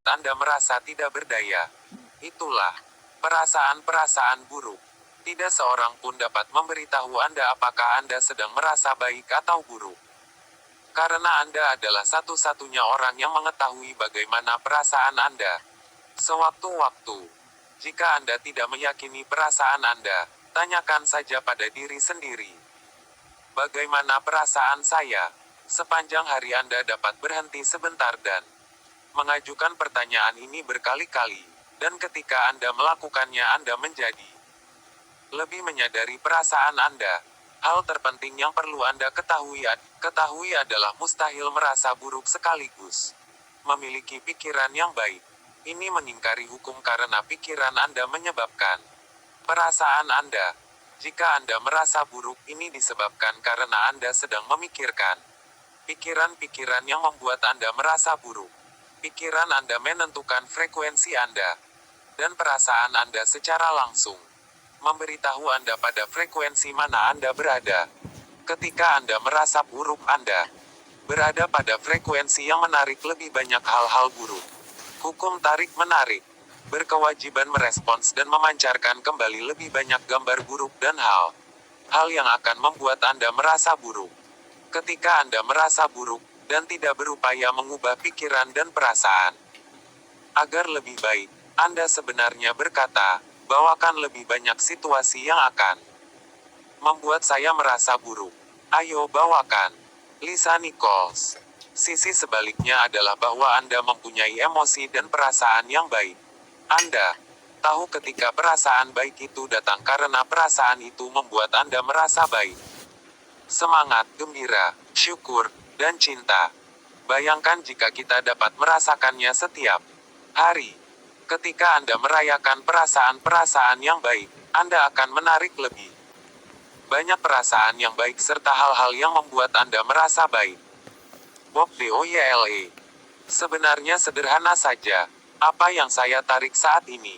Anda merasa tidak berdaya. Itulah perasaan-perasaan buruk. Tidak seorang pun dapat memberitahu Anda apakah Anda sedang merasa baik atau buruk. Karena Anda adalah satu-satunya orang yang mengetahui bagaimana perasaan Anda. Sewaktu-waktu, jika Anda tidak meyakini perasaan Anda, tanyakan saja pada diri sendiri. Bagaimana perasaan saya? Sepanjang hari Anda dapat berhenti sebentar dan mengajukan pertanyaan ini berkali-kali, dan ketika Anda melakukannya Anda menjadi lebih menyadari perasaan Anda. Hal terpenting yang perlu Anda ketahui adalah mustahil merasa buruk sekaligus memiliki pikiran yang baik. Ini mengingkari hukum karena pikiran Anda menyebabkan perasaan Anda. Jika Anda merasa buruk, ini disebabkan karena Anda sedang memikirkan pikiran-pikiran yang membuat Anda merasa buruk. Pikiran Anda menentukan frekuensi Anda, dan perasaan Anda secara langsung memberitahu Anda pada frekuensi mana Anda berada. Ketika Anda merasa buruk, Anda berada pada frekuensi yang menarik lebih banyak hal-hal buruk. Hukum tarik-menarik berkewajiban merespons dan memancarkan kembali lebih banyak gambar buruk dan hal yang akan membuat Anda merasa buruk. Ketika Anda merasa buruk, dan tidak berupaya mengubah pikiran dan perasaan agar lebih baik, Anda sebenarnya berkata, bawakan lebih banyak situasi yang akan membuat saya merasa buruk. Ayo bawakan. Lisa Nichols. Sisi sebaliknya adalah bahwa Anda mempunyai emosi dan perasaan yang baik. Anda tahu ketika perasaan baik itu datang karena perasaan itu membuat Anda merasa baik. Semangat, gembira, syukur, dan cinta. Bayangkan jika kita dapat merasakannya setiap hari. Ketika Anda merayakan perasaan-perasaan yang baik, Anda akan menarik lebih banyak perasaan yang baik serta hal-hal yang membuat Anda merasa baik. Bob Doyle. Sebenarnya sederhana saja. Apa yang saya tarik saat ini?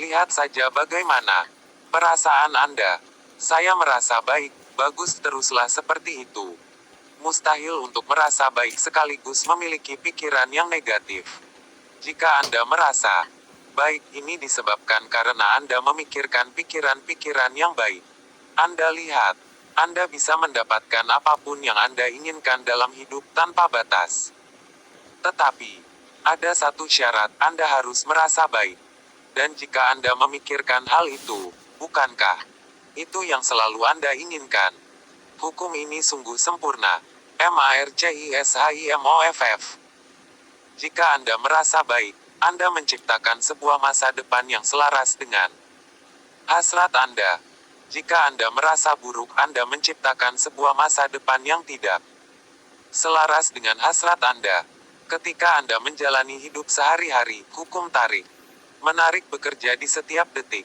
Lihat saja bagaimana perasaan Anda. Saya merasa baik. Bagus, teruslah seperti itu. Mustahil untuk merasa baik sekaligus memiliki pikiran yang negatif. Jika Anda merasa baik, ini disebabkan karena Anda memikirkan pikiran-pikiran yang baik. Anda lihat, Anda bisa mendapatkan apapun yang Anda inginkan dalam hidup tanpa batas. Tetapi, ada satu syarat, Anda harus merasa baik. Dan jika Anda memikirkan hal itu, bukankah itu yang selalu Anda inginkan? Hukum ini sungguh sempurna. MARCISHIMOFF. Jika Anda merasa baik, Anda menciptakan sebuah masa depan yang selaras dengan hasrat Anda. Jika Anda merasa buruk, Anda menciptakan sebuah masa depan yang tidak selaras dengan hasrat Anda. Ketika Anda menjalani hidup sehari-hari, hukum tarik menarik bekerja di setiap detik.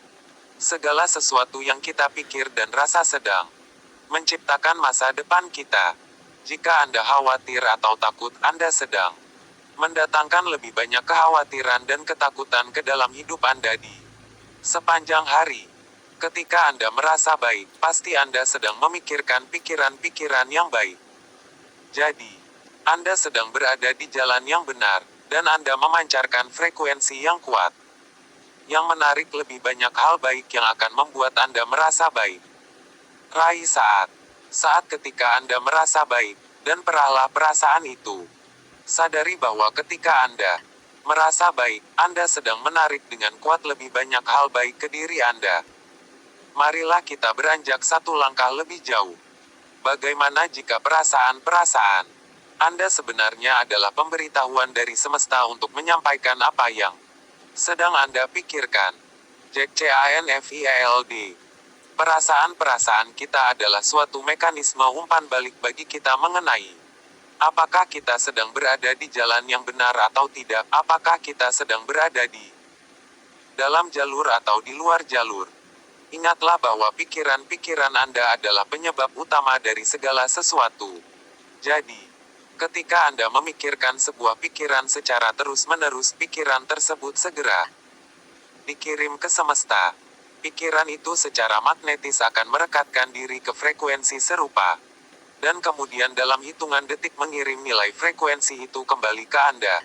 Segala sesuatu yang kita pikir dan rasa sedang menciptakan masa depan kita. Jika Anda khawatir atau takut, Anda sedang mendatangkan lebih banyak kekhawatiran dan ketakutan ke dalam hidup Anda di sepanjang hari. Ketika Anda merasa baik, pasti Anda sedang memikirkan pikiran-pikiran yang baik. Jadi, Anda sedang berada di jalan yang benar, dan Anda memancarkan frekuensi yang kuat, yang menarik lebih banyak hal baik yang akan membuat Anda merasa baik. Raih saat ketika Anda merasa baik, dan peraihlah perasaan itu. Sadari bahwa ketika Anda merasa baik, Anda sedang menarik dengan kuat lebih banyak hal baik ke diri Anda. Marilah kita beranjak satu langkah lebih jauh. Bagaimana jika perasaan-perasaan Anda sebenarnya adalah pemberitahuan dari semesta untuk menyampaikan apa yang sedang Anda pikirkan? Jack Canfield. Perasaan-perasaan kita adalah suatu mekanisme umpan balik bagi kita mengenai apakah kita sedang berada di jalan yang benar atau tidak, apakah kita sedang berada di dalam jalur atau di luar jalur. Ingatlah bahwa pikiran-pikiran Anda adalah penyebab utama dari segala sesuatu. Jadi, ketika Anda memikirkan sebuah pikiran secara terus-menerus, pikiran tersebut segera dikirim ke semesta. Pikiran itu secara magnetis akan merekatkan diri ke frekuensi serupa. dan kemudian dalam hitungan detik mengirim nilai frekuensi itu kembali ke Anda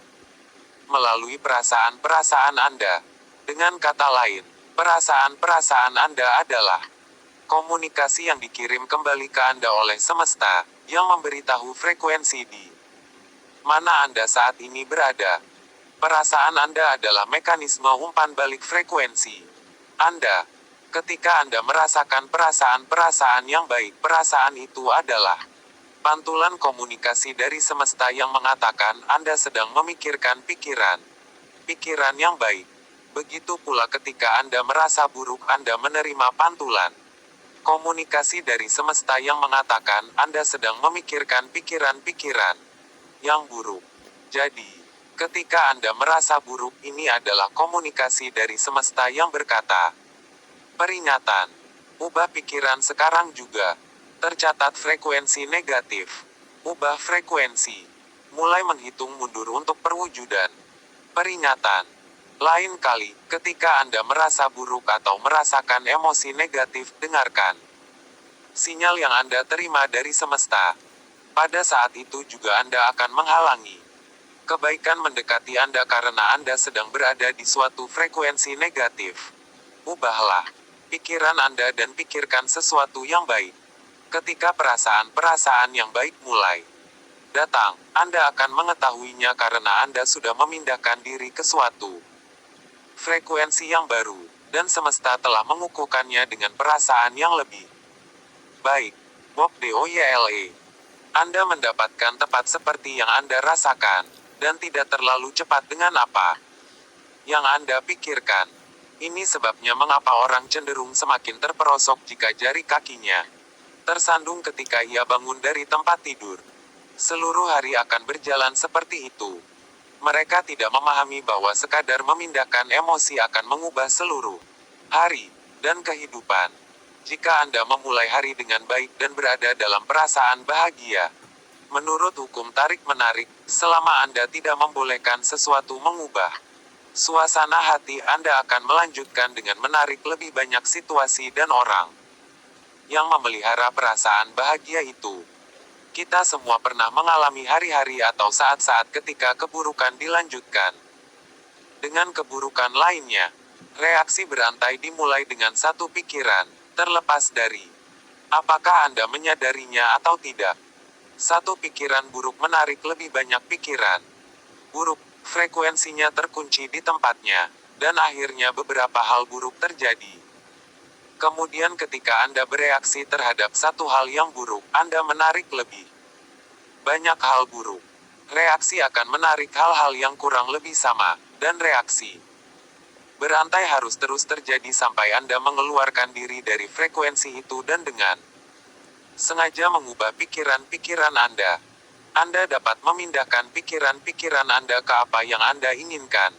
melalui perasaan-perasaan Anda. Dengan kata lain, perasaan-perasaan Anda adalah komunikasi yang dikirim kembali ke Anda oleh semesta, yang memberitahu frekuensi di mana Anda saat ini berada. Perasaan Anda adalah mekanisme umpan balik frekuensi Anda. Ketika Anda merasakan perasaan-perasaan yang baik, perasaan itu adalah pantulan komunikasi dari semesta yang mengatakan Anda sedang memikirkan pikiran yang baik. Begitu pula ketika Anda merasa buruk, Anda menerima pantulan komunikasi dari semesta yang mengatakan Anda sedang memikirkan pikiran-pikiran yang buruk. Jadi, ketika Anda merasa buruk, ini adalah komunikasi dari semesta yang berkata, peringatan, ubah pikiran sekarang juga. Tercatat frekuensi negatif. Ubah frekuensi. Mulai menghitung mundur untuk perwujudan. Peringatan. Lain kali, ketika Anda merasa buruk atau merasakan emosi negatif, dengarkan sinyal yang Anda terima dari semesta. Pada saat itu juga Anda akan menghalangi kebaikan mendekati Anda karena Anda sedang berada di suatu frekuensi negatif. Ubahlah pikiran Anda dan pikirkan sesuatu yang baik. Ketika perasaan-perasaan yang baik mulai datang, Anda akan mengetahuinya karena Anda sudah memindahkan diri ke suatu frekuensi yang baru, dan semesta telah mengukuhkannya dengan perasaan yang lebih baik. Bob Doyle. Anda mendapatkan tepat seperti yang Anda rasakan, dan tidak terlalu cepat dengan apa yang Anda pikirkan. Ini sebabnya mengapa orang cenderung semakin terperosok jika jari kakinya tersandung ketika ia bangun dari tempat tidur. Seluruh hari akan berjalan seperti itu. Mereka tidak memahami bahwa sekadar memindahkan emosi akan mengubah seluruh hari dan kehidupan. Jika Anda memulai hari dengan baik dan berada dalam perasaan bahagia, menurut hukum tarik-menarik, selama Anda tidak membolehkan sesuatu mengubah suasana hati, Anda akan melanjutkan dengan menarik lebih banyak situasi dan orang yang memelihara perasaan bahagia itu. Kita semua pernah mengalami hari-hari atau saat-saat ketika keburukan dilanjutkan dengan keburukan lainnya. Reaksi berantai dimulai dengan satu pikiran, terlepas dari apakah Anda menyadarinya atau tidak. Satu pikiran buruk menarik lebih banyak pikiran buruk, frekuensinya terkunci di tempatnya, dan akhirnya beberapa hal buruk terjadi. Kemudian ketika Anda bereaksi terhadap satu hal yang buruk, Anda menarik lebih banyak hal buruk. Reaksi akan menarik hal-hal yang kurang lebih sama, dan reaksi berantai harus terus terjadi sampai Anda mengeluarkan diri dari frekuensi itu dan dengan sengaja mengubah pikiran-pikiran Anda. Anda dapat memindahkan pikiran-pikiran Anda ke apa yang Anda inginkan.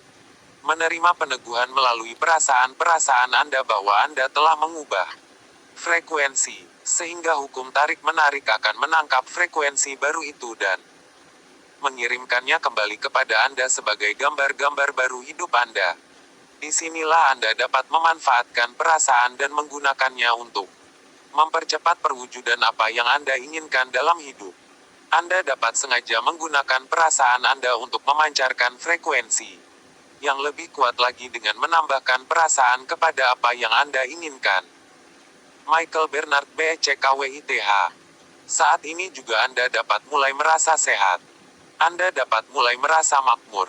Menerima peneguhan melalui perasaan-perasaan Anda bahwa Anda telah mengubah frekuensi, sehingga hukum tarik-menarik akan menangkap frekuensi baru itu dan mengirimkannya kembali kepada Anda sebagai gambar-gambar baru hidup Anda. Disinilah Anda dapat memanfaatkan perasaan dan menggunakannya untuk mempercepat perwujudan apa yang Anda inginkan dalam hidup. Anda dapat sengaja menggunakan perasaan Anda untuk memancarkan frekuensi yang lebih kuat lagi dengan menambahkan perasaan kepada apa yang Anda inginkan. Michael Bernard BCKWITH. Saat ini juga Anda dapat mulai merasa sehat. Anda dapat mulai merasa makmur.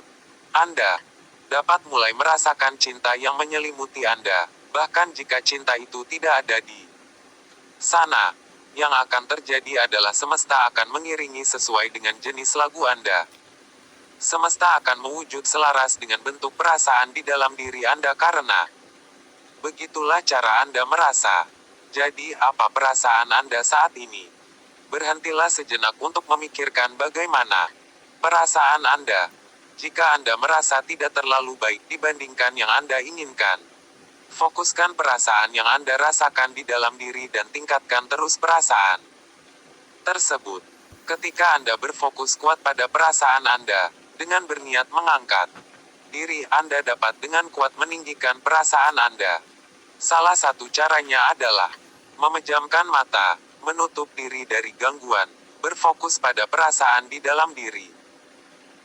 Anda dapat mulai merasakan cinta yang menyelimuti Anda, bahkan jika cinta itu tidak ada di sana. Yang akan terjadi adalah semesta akan mengiringi sesuai dengan jenis lagu Anda. Semesta akan mewujud selaras dengan bentuk perasaan di dalam diri Anda karena begitulah cara Anda merasa. Jadi, apa perasaan Anda saat ini? Berhentilah sejenak untuk memikirkan bagaimana perasaan Anda. Jika Anda merasa tidak terlalu baik dibandingkan yang Anda inginkan, fokuskan perasaan yang Anda rasakan di dalam diri dan tingkatkan terus perasaan tersebut. Ketika Anda berfokus kuat pada perasaan Anda, dengan berniat mengangkat diri, Anda dapat dengan kuat meninggikan perasaan Anda. Salah satu caranya adalah memejamkan mata, menutup diri dari gangguan, berfokus pada perasaan di dalam diri,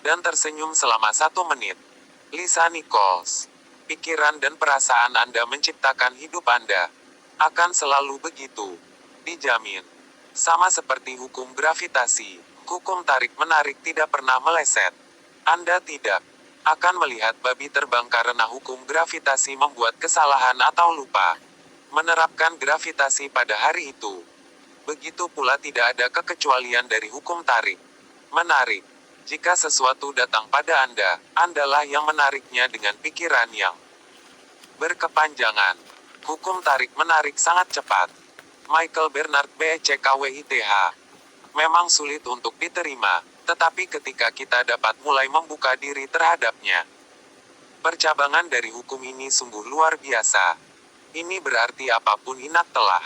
dan tersenyum selama 1 menit. Lisa Nichols. Pikiran dan perasaan Anda menciptakan hidup Anda. Akan selalu begitu. Dijamin. Sama seperti hukum gravitasi, hukum tarik-menarik tidak pernah meleset. Anda tidak akan melihat babi terbang karena hukum gravitasi membuat kesalahan atau lupa menerapkan gravitasi pada hari itu. Begitu pula tidak ada kekecualian dari hukum tarik menarik. Jika sesuatu datang pada Anda, Andalah yang menariknya dengan pikiran yang berkepanjangan. Hukum tarik-menarik sangat cepat. Michael Bernard BCKWITH. Memang sulit untuk diterima, tetapi ketika kita dapat mulai membuka diri terhadapnya, percabangan dari hukum ini sungguh luar biasa. Ini berarti apapun inak telah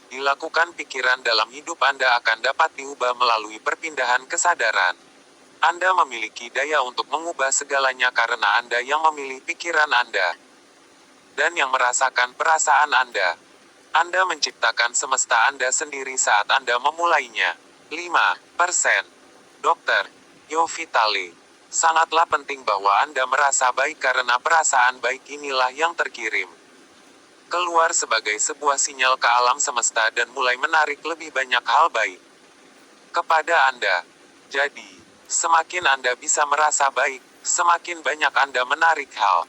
dilakukan pikiran dalam hidup Anda akan dapat diubah melalui perpindahan kesadaran. Anda memiliki daya untuk mengubah segalanya karena Anda yang memilih pikiran Anda dan yang merasakan perasaan Anda. Anda menciptakan semesta Anda sendiri saat Anda memulainya. 5%. Dr. Yo Vitale. Sangatlah penting bahwa Anda merasa baik karena perasaan baik inilah yang terkirim keluar sebagai sebuah sinyal ke alam semesta dan mulai menarik lebih banyak hal baik kepada Anda. Jadi, semakin Anda bisa merasa baik, semakin banyak Anda menarik hal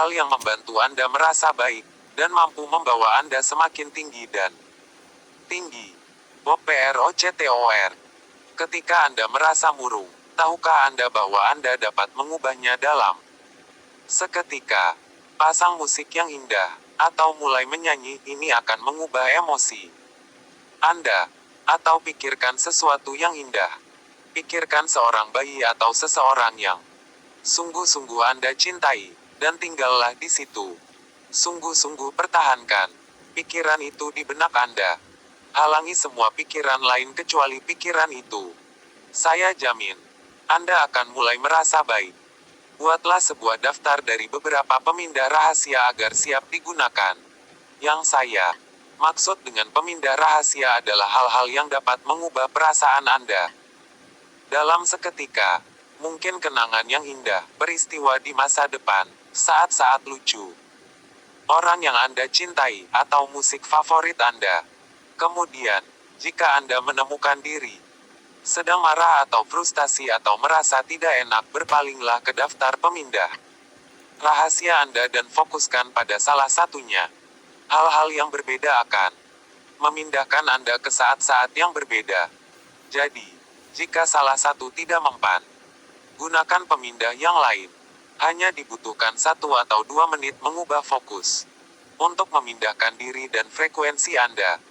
yang membantu Anda merasa baik, dan mampu membawa Anda semakin tinggi dan tinggi. Bob Proctor. Ketika Anda merasa murung, tahukah Anda bahwa Anda dapat mengubahnya dalam seketika? Pasang musik yang indah, atau mulai menyanyi, ini akan mengubah emosi Anda. Atau pikirkan sesuatu yang indah. Pikirkan seorang bayi atau seseorang yang sungguh-sungguh Anda cintai, dan tinggallah di situ. Sungguh-sungguh pertahankan pikiran itu di benak Anda. Halangi semua pikiran lain kecuali pikiran itu. Saya jamin, Anda akan mulai merasa baik. Buatlah sebuah daftar dari beberapa pemindah rahasia agar siap digunakan. Yang saya maksud dengan pemindah rahasia adalah hal-hal yang dapat mengubah perasaan Anda dalam seketika. Mungkin kenangan yang indah, peristiwa di masa depan, saat-saat lucu, orang yang Anda cintai, atau musik favorit Anda. Kemudian, jika Anda menemukan diri sedang marah atau frustasi atau merasa tidak enak, berpalinglah ke daftar pemindah rahasia Anda dan fokuskan pada salah satunya. Hal-hal yang berbeda akan memindahkan Anda ke saat-saat yang berbeda. Jadi, jika salah satu tidak mempan, gunakan pemindah yang lain. Hanya dibutuhkan 1 atau 2 menit mengubah fokus untuk memindahkan diri dan frekuensi Anda.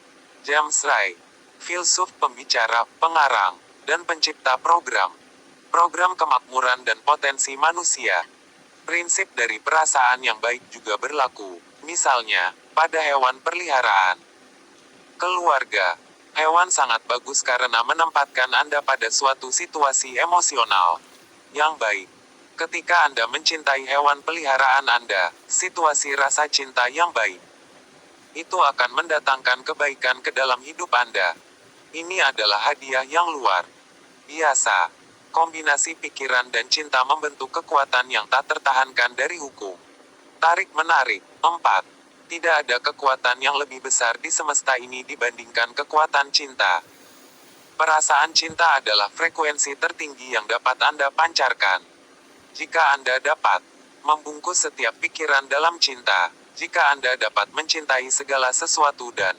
James Ray, filsuf, pembicara, pengarang, dan pencipta program kemakmuran dan potensi manusia. Prinsip dari perasaan yang baik juga berlaku, misalnya, pada hewan peliharaan. Keluarga. Hewan sangat bagus karena menempatkan Anda pada suatu situasi emosional yang baik. Ketika Anda mencintai hewan peliharaan Anda, situasi rasa cinta yang baik itu akan mendatangkan kebaikan ke dalam hidup Anda. Ini adalah hadiah yang luar biasa. Kombinasi pikiran dan cinta membentuk kekuatan yang tak tertahankan dari hukum tarik-menarik. 4. Tidak ada kekuatan yang lebih besar di semesta ini dibandingkan kekuatan cinta. Perasaan cinta adalah frekuensi tertinggi yang dapat Anda pancarkan. Jika Anda dapat membungkus setiap pikiran dalam cinta, jika Anda dapat mencintai segala sesuatu dan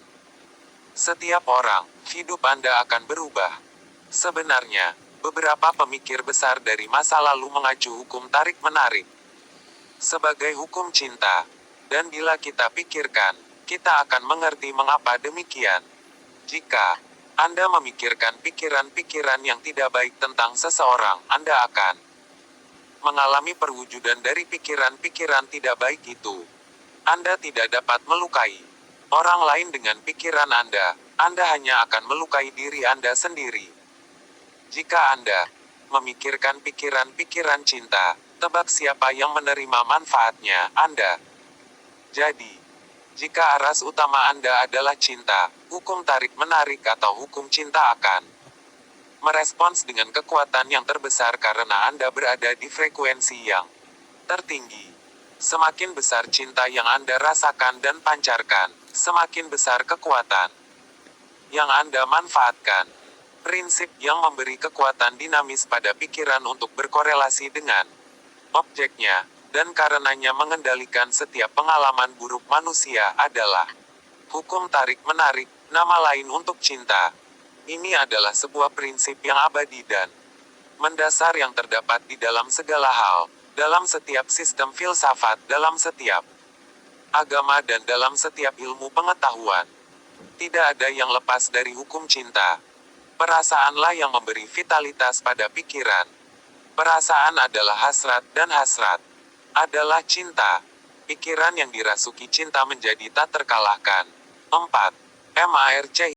setiap orang, hidup Anda akan berubah. Sebenarnya, beberapa pemikir besar dari masa lalu mengacu hukum tarik-menarik sebagai hukum cinta. Dan bila kita pikirkan, kita akan mengerti mengapa demikian. Jika Anda memikirkan pikiran-pikiran yang tidak baik tentang seseorang, Anda akan mengalami perwujudan dari pikiran-pikiran tidak baik itu. Anda tidak dapat melukai orang lain dengan pikiran Anda. Anda hanya akan melukai diri Anda sendiri. Jika Anda memikirkan pikiran-pikiran cinta, tebak siapa yang menerima manfaatnya, Anda. Jadi, Jika aras utama Anda adalah cinta, hukum tarik-menarik atau hukum cinta akan merespons dengan kekuatan yang terbesar karena Anda berada di frekuensi yang tertinggi. Semakin besar cinta yang Anda rasakan dan pancarkan, semakin besar kekuatan yang Anda manfaatkan. Prinsip yang memberi kekuatan dinamis pada pikiran untuk berkorelasi dengan objeknya, dan karenanya mengendalikan setiap pengalaman buruk manusia adalah hukum tarik-menarik, nama lain untuk cinta. Ini adalah sebuah prinsip yang abadi dan mendasar yang terdapat di dalam segala hal, dalam setiap sistem filsafat, dalam setiap agama dan dalam setiap ilmu pengetahuan. Tidak ada yang lepas dari hukum cinta. Perasaanlah yang memberi vitalitas pada pikiran. Perasaan adalah hasrat, dan hasrat adalah cinta. Pikiran yang dirasuki cinta menjadi tak terkalahkan. 4. MARC